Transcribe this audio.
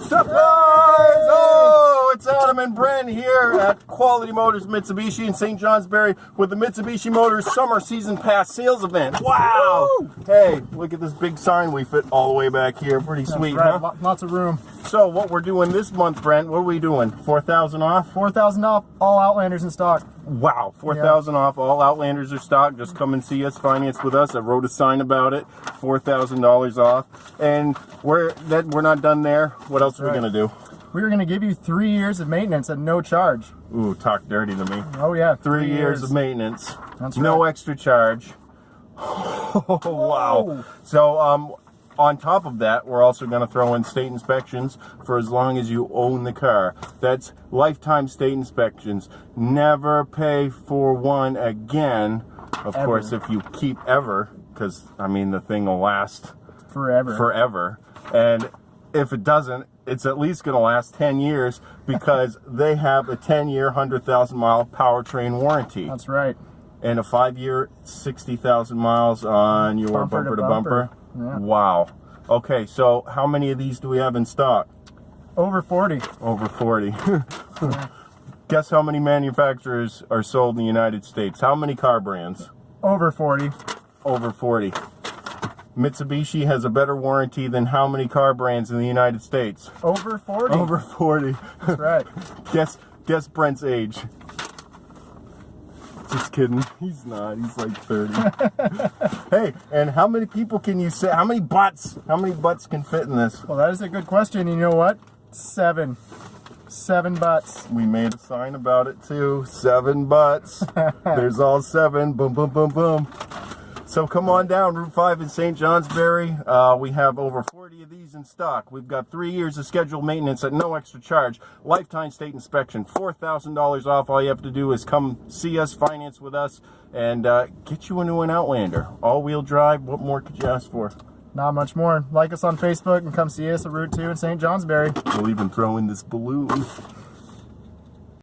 Surprise! Oh, it's Adam and Brent here at Quality Motors Mitsubishi in St. Johnsbury with the Mitsubishi Motors Summer Season Pass Sales Event. Wow! Woo! Hey, look at this big sign we fit all the way back here. Pretty sweet, right. huh? Lots of room. So, what we're doing this month, Brent, what are we doing? 4,000 off? 4,000 off, all Outlanders in stock. Wow, 4,000 off. All Outlanders are stock. Just come and see us, finance with us. I wrote a sign about it. $4,000 off. And we're not done there. What else are we going to do? We're going to give you 3 years of maintenance at no charge. Ooh, talk dirty to me. Oh yeah, 3 years of maintenance. That's no right. extra charge. Oh, wow. So, on top of that, we're also going to throw in state inspections for as long as you own the car. That's lifetime state inspections. Never pay for one again. Of course, if you keep ever, because, I mean, the thing will last forever. And if it doesn't, it's at least going to last 10 years because they have a 10-year, 100,000-mile powertrain warranty. That's right. And a 5-year, 60,000 miles on your bumper to bumper. Yeah. Wow. Okay, so how many of these do we have in stock? Over 40. Over 40. Guess how many manufacturers are sold in the United States? How many car brands? Over 40. Over 40. Mitsubishi has a better warranty than how many car brands in the United States? Over 40. Over 40. That's right. Guess Brent's age. Just kidding. He's not. He's like 30. Hey, and how many people can you say? How many butts can fit in this? Well, that is a good question. You know what? 7. 7 butts. We made a sign about it too. 7 butts. There's all 7. Boom, boom, boom, boom. So come on down Route 5 in St. Johnsbury. We have over 40 of these in stock. We've got 3 years of scheduled maintenance at no extra charge. Lifetime state inspection. $4,000 off. All you have to do is come see us, finance with us, and get you into an Outlander. All-wheel drive. What more could you ask for? Not much more. Like us on Facebook and come see us at Route 2 in St. Johnsbury. We'll even throw in this balloon.